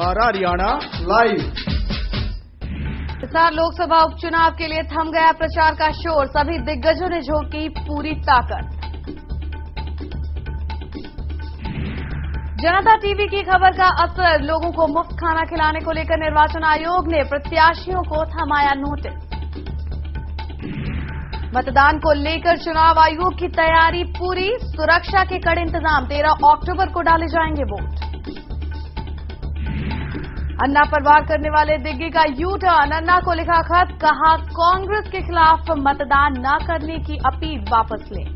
हमारा हरियाणा लाइव। हिसार लोकसभा उपचुनाव के लिए थम गया प्रचार का शोर, सभी दिग्गजों ने झोंकी पूरी ताकत। जनता टीवी की खबर का असर, लोगों को मुफ्त खाना खिलाने को लेकर निर्वाचन आयोग ने प्रत्याशियों को थमाया नोटिस। मतदान को लेकर चुनाव आयोग की तैयारी पूरी, सुरक्षा के कड़े इंतजाम, 13 अक्टूबर को डाले जाएंगे वोट। अन्ना पर वार करने वाले दिग्गी का यू टर्न, अन्ना को लिखा खत, कहा कांग्रेस के खिलाफ मतदान न करने की अपील वापस लें।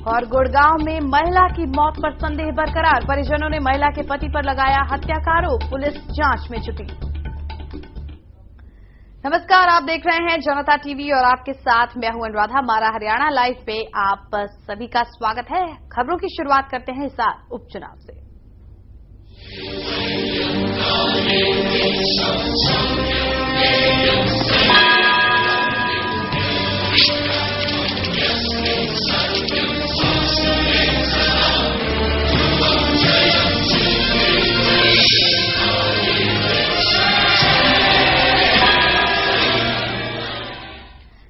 और गुड़गांव में महिला की मौत पर संदेह बरकरार, परिजनों ने महिला के पति पर लगाया हत्या का आरोप, पुलिस जांच में जुटी। नमस्कार, आप देख रहे हैं जनता टीवी और आपके साथ मैं हूं अनुराधा। हमारा हरियाणा लाइव पे आप सभी का स्वागत है। खबरों की शुरुआत करते हैं हिसार उपचुनाव से।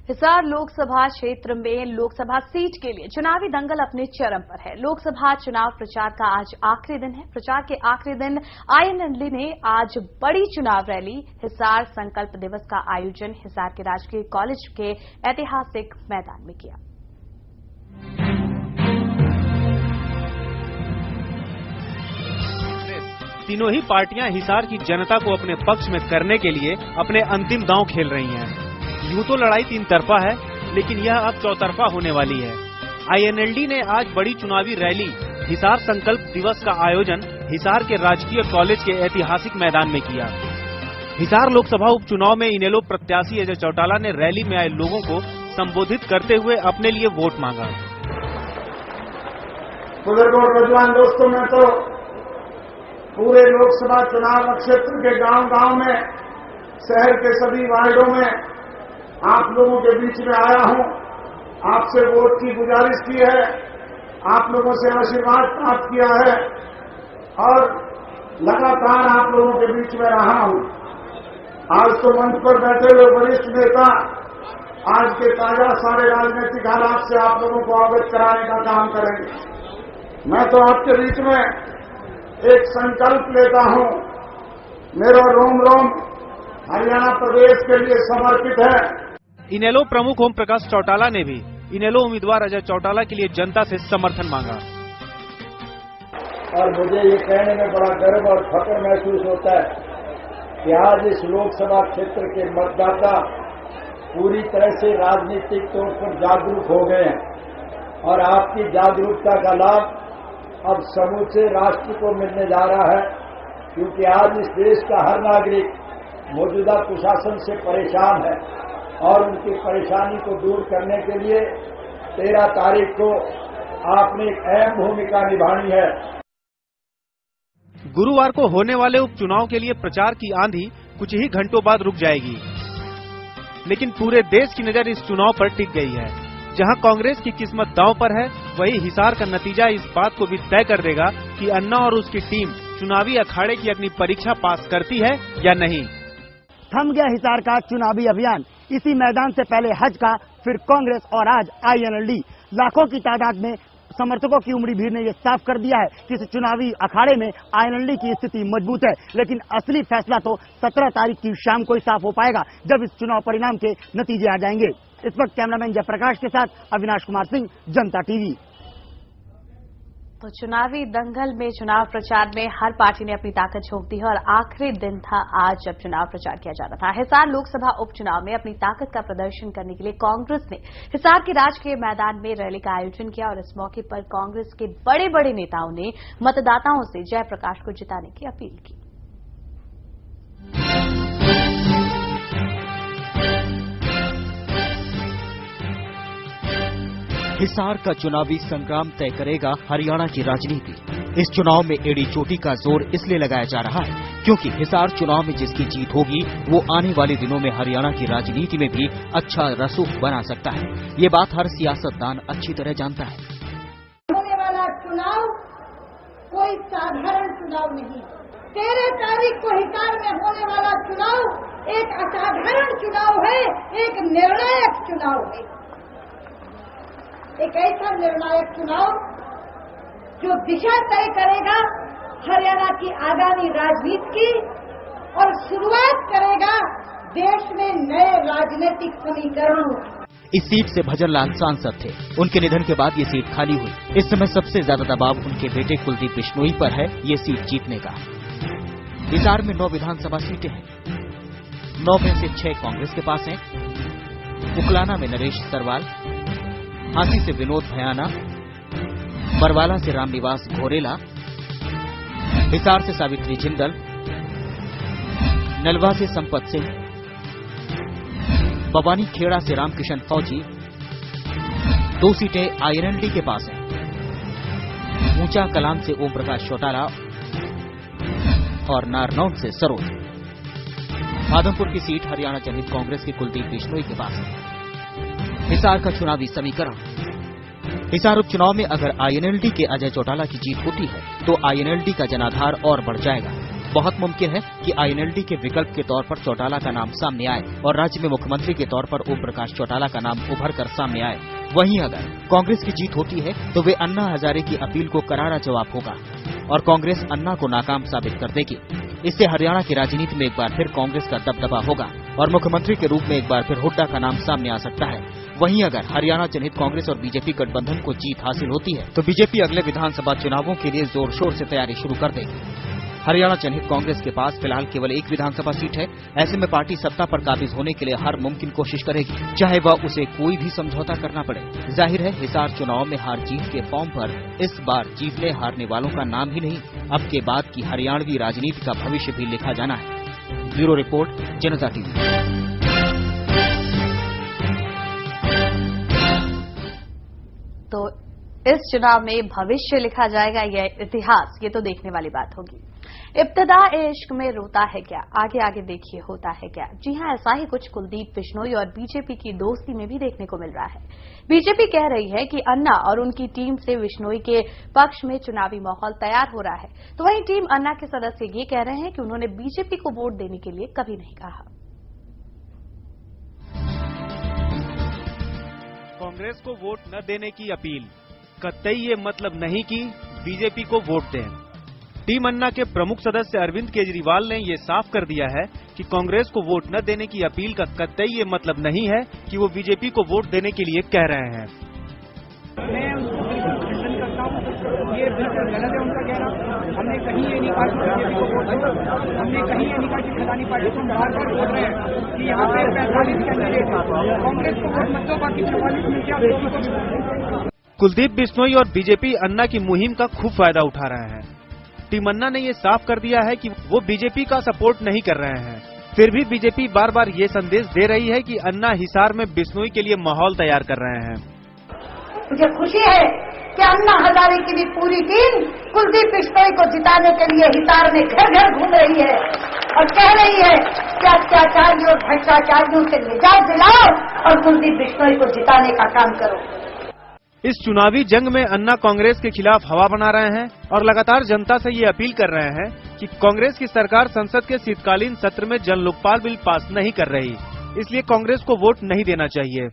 हिसार लोकसभा क्षेत्र में लोकसभा सीट के लिए चुनावी दंगल अपने चरम पर है। लोकसभा चुनाव प्रचार का आज आखिरी दिन है। प्रचार के आखिरी दिन आईएनएलडी ने आज बड़ी चुनाव रैली हिसार संकल्प दिवस का आयोजन हिसार के राजकीय कॉलेज के ऐतिहासिक मैदान में किया। तीनों ही पार्टियां हिसार की जनता को अपने पक्ष में करने के लिए अपने अंतिम दांव खेल रही हैं। यूं तो लड़ाई तीन तरफा है, लेकिन यह अब चौतरफा होने वाली है। आईएनएलडी ने आज बड़ी चुनावी रैली हिसार संकल्प दिवस का आयोजन हिसार के राजकीय कॉलेज के ऐतिहासिक मैदान में किया। हिसार लोकसभा उपचुनाव में इनेलो प्रत्याशी अजय चौटाला ने रैली में आए लोगों को संबोधित करते हुए अपने लिए वोट मांगा। बुजुर्गों और नौजवान दोस्तों, मैं तो पूरे लोकसभा चुनाव क्षेत्र के गांव-गांव में, शहर के सभी वार्डों में आप लोगों के बीच में आया हूं। आपसे वोट की गुजारिश की है, आप लोगों से आशीर्वाद प्राप्त किया है और लगातार आप लोगों के बीच में रहा हूं। आज तो मंच पर बैठे हुए वरिष्ठ नेता आज के ताजा सारे राजनीतिक हालात से आप लोगों को अवगत कराने का काम करेंगे। मैं तो आपके बीच में एक संकल्प लेता हूं। मेरा रोम रोम हरियाणा प्रदेश के लिए समर्पित है। इनेलो प्रमुख ओम प्रकाश चौटाला ने भी इनेलो उम्मीदवार अजय चौटाला के लिए जनता से समर्थन मांगा। और मुझे ये कहने में बड़ा गर्व और फख्र महसूस होता है कि आज इस लोकसभा क्षेत्र के मतदाता पूरी तरह से राजनीतिक तौर पर जागरूक हो गए हैं और आपकी जागरूकता का लाभ अब समूचे राष्ट्र को मिलने जा रहा है, क्योंकि आज इस देश का हर नागरिक मौजूदा प्रशासन से परेशान है और उनकी परेशानी को दूर करने के लिए 13 तारीख को आपने एक अहम भूमिका निभानी है। गुरुवार को होने वाले उपचुनाव के लिए प्रचार की आंधी कुछ ही घंटों बाद रुक जाएगी, लेकिन पूरे देश की नजर इस चुनाव पर टिक गई है। जहां कांग्रेस की किस्मत दांव पर है, वहीं हिसार का नतीजा इस बात को भी तय कर देगा कि अन्ना और उसकी टीम चुनावी अखाड़े की अपनी परीक्षा पास करती है या नहीं। थम गया हिसार का चुनावी अभियान। इसी मैदान से पहले हज का, फिर कांग्रेस और आज आईएनएलडी। लाखों की तादाद में समर्थकों की उमड़ी भीड़ ने यह साफ कर दिया है कि इस चुनावी अखाड़े में आईएनएलडी की स्थिति मजबूत है। लेकिन असली फैसला तो 17 तारीख की शाम को ही साफ हो पाएगा, जब इस चुनाव परिणाम के नतीजे आ जाएंगे। इस वक्त कैमरामैन जयप्रकाश के साथ अविनाश कुमार सिंह, जनता टीवी। तो चुनावी दंगल में, चुनाव प्रचार में हर पार्टी ने अपनी ताकत झोंक दी है और आखिरी दिन था आज जब चुनाव प्रचार किया जा रहा था। हिसार लोकसभा उपचुनाव में अपनी ताकत का प्रदर्शन करने के लिए कांग्रेस ने हिसार के राजकीय मैदान में रैली का आयोजन किया और इस मौके पर कांग्रेस के बड़े बड़े नेताओं ने मतदाताओं से जयप्रकाश को जिताने की अपील की। हिसार का चुनावी संग्राम तय करेगा हरियाणा की राजनीति। इस चुनाव में एड़ी चोटी का जोर इसलिए लगाया जा रहा है क्योंकि हिसार चुनाव में जिसकी जीत होगी वो आने वाले दिनों में हरियाणा की राजनीति में भी अच्छा रसूख बना सकता है। ये बात हर सियासतदान अच्छी तरह जानता है। होने वाला चुनाव कोई साधारण चुनाव नहीं, 13 तारीख को हिसार में होने वाला चुनाव एक असाधारण चुनाव है, एक निर्णायक चुनाव है, एक ऐसा निर्णायक चुनाव जो दिशा तय करेगा हरियाणा की आगामी राजनीति की और शुरुआत करेगा देश में नए राजनीतिक समीकरणों की। इस सीट से भजन लाल सांसद थे। उनके निधन के बाद ये सीट खाली हुई। इस समय सबसे ज्यादा दबाव उनके बेटे कुलदीप बिश्नोई पर है ये सीट जीतने का। हिसार में 9 विधानसभा सीटें हैं। 9 में से 6 कांग्रेस के पास हैं। उकलाना में नरेश सरवाल, हांसी से विनोद भयाना, बरवाला से रामनिवास घोरेला, हिसार से सावित्री जिंदल, नलवा से संपत सिंह, बवानी खेड़ा से रामकिशन फौजी। 2 सीटें आईएनएलडी के पास हैं। ऊंचा कलाम से ओम प्रकाश चौटाला और नारनौल से सरोज। आदमपुर की सीट हरियाणा जनहित कांग्रेस के कुलदीप बिश्नोई के पास है। हिसार का चुनावी समीकरण। हिसार उपचुनाव में अगर आईएनएलडी के अजय चौटाला की जीत होती है तो आईएनएलडी का जनाधार और बढ़ जाएगा। बहुत मुमकिन है कि आईएनएलडी के विकल्प के तौर पर चौटाला का नाम सामने आए और राज्य में मुख्यमंत्री के तौर पर ओम प्रकाश चौटाला का नाम उभर कर सामने आए। वहीं अगर कांग्रेस की जीत होती है तो वे अन्ना हजारे की अपील को करारा जवाब होगा और कांग्रेस अन्ना को नाकाम साबित कर देगी। इससे हरियाणा की राजनीति में एक बार फिर कांग्रेस का दबदबा होगा और मुख्यमंत्री के रूप में एक बार फिर हुड्डा का नाम सामने आ सकता है। वहीं अगर हरियाणा जनहित कांग्रेस और बीजेपी गठबंधन को जीत हासिल होती है तो बीजेपी अगले विधानसभा चुनावों के लिए जोर शोर से तैयारी शुरू कर देगी। हरियाणा जनहित कांग्रेस के पास फिलहाल केवल 1 विधानसभा सीट है। ऐसे में पार्टी सत्ता पर काबिज होने के लिए हर मुमकिन कोशिश करेगी, चाहे वह उसे कोई भी समझौता करना पड़े। जाहिर है हिसार चुनाव में हार जीत के फॉर्म पर इस बार जीतने हारने वालों का नाम ही नहीं, अब के बाद की हरियाणवी राजनीति का भविष्य भी लिखा जाना है। ब्यूरो रिपोर्ट, जनता टीवी। तो इस चुनाव में भविष्य लिखा जाएगा, यह इतिहास, ये तो देखने वाली बात होगी। इब्तिदा इश्क में रोता है क्या, आगे आगे देखिए होता है क्या। जी हां, ऐसा ही कुछ कुलदीप बिश्नोई और बीजेपी की दोस्ती में भी देखने को मिल रहा है। बीजेपी कह रही है कि अन्ना और उनकी टीम से बिश्नोई के पक्ष में चुनावी माहौल तैयार हो रहा है, तो वहीं टीम अन्ना के सदस्य ये कह रहे हैं कि उन्होंने बीजेपी को वोट देने के लिए कभी नहीं कहा। कांग्रेस को वोट न देने की अपील, कतई ये मतलब नहीं कि बीजेपी को वोट दें। टीम अन्ना के प्रमुख सदस्य अरविंद केजरीवाल ने ये साफ कर दिया है कि कांग्रेस को वोट न देने की अपील का कतई ये मतलब नहीं है कि वो बीजेपी को वोट देने के लिए कह रहे हैं। मैं उनको बिल्कुल खंडन करता हूँ, ये बिल्कुल गलत है उनका कहना। हमने कहीं ये नहीं कहा कि बीजेपी को वोट दो, हमने कहीं ये नहीं कहा कि खिलानी पार्टी को बार बार बोल रहे हैं कि यहाँ पे 45 कैंडिडेट कांग्रेस को वोट मत दो, बाकी 44 मिल। कुलदीप बिश्नोई और बीजेपी अन्ना की मुहिम का खूब फायदा उठा रहे हैं। टीम अन्ना ने ये साफ कर दिया है कि वो बीजेपी का सपोर्ट नहीं कर रहे हैं। फिर भी बीजेपी बार बार ये संदेश दे रही है कि अन्ना हिसार में बिश्नोई के लिए माहौल तैयार कर रहे हैं। मुझे खुशी है कि अन्ना हजारे की भी पूरी टीम कुलदीप बिश्नोई को जिताने के लिए हिसार में घर घर घूम रही है और कह रही है कि अत्याचारियों भ्रष्टाचारियों से निजात दिलाओ और कुलदीप बिश्नोई को जिताने का काम करो। इस चुनावी जंग में अन्ना कांग्रेस के खिलाफ हवा बना रहे हैं और लगातार जनता से ये अपील कर रहे हैं कि कांग्रेस की सरकार संसद के शीतकालीन सत्र में जन लोकपाल बिल पास नहीं कर रही, इसलिए कांग्रेस को वोट नहीं देना चाहिए।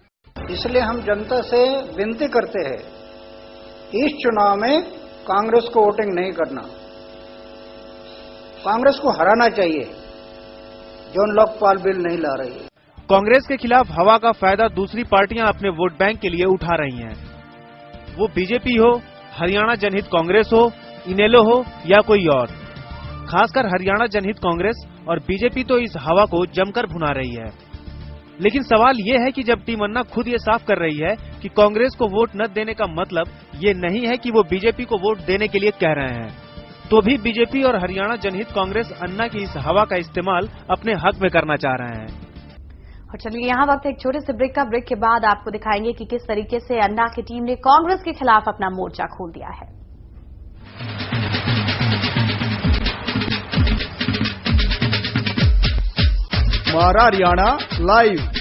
इसलिए हम जनता से विनती करते हैं, इस चुनाव में कांग्रेस को वोटिंग नहीं करना, कांग्रेस को हराना चाहिए, जन लोकपाल बिल नहीं ला रही है। कांग्रेस के खिलाफ हवा का फायदा दूसरी पार्टियां अपने वोट बैंक के लिए उठा रही हैं। वो बीजेपी हो, हरियाणा जनहित कांग्रेस हो, इनेलो हो या कोई और। खासकर हरियाणा जनहित कांग्रेस और बीजेपी तो इस हवा को जमकर भुना रही है। लेकिन सवाल ये है कि जब टीम अन्ना खुद ये साफ कर रही है कि कांग्रेस को वोट न देने का मतलब ये नहीं है कि वो बीजेपी को वोट देने के लिए कह रहे हैं, तो भी बीजेपी और हरियाणा जनहित कांग्रेस अन्ना की इस हवा का इस्तेमाल अपने हक में करना चाह रहे हैं। और चलिए यहाँ वक्त एक छोटे से ब्रेक का। ब्रेक के बाद आपको दिखाएंगे कि किस तरीके से अन्ना की टीम ने कांग्रेस के खिलाफ अपना मोर्चा खोल दिया है। हमारा हरियाणा लाइव।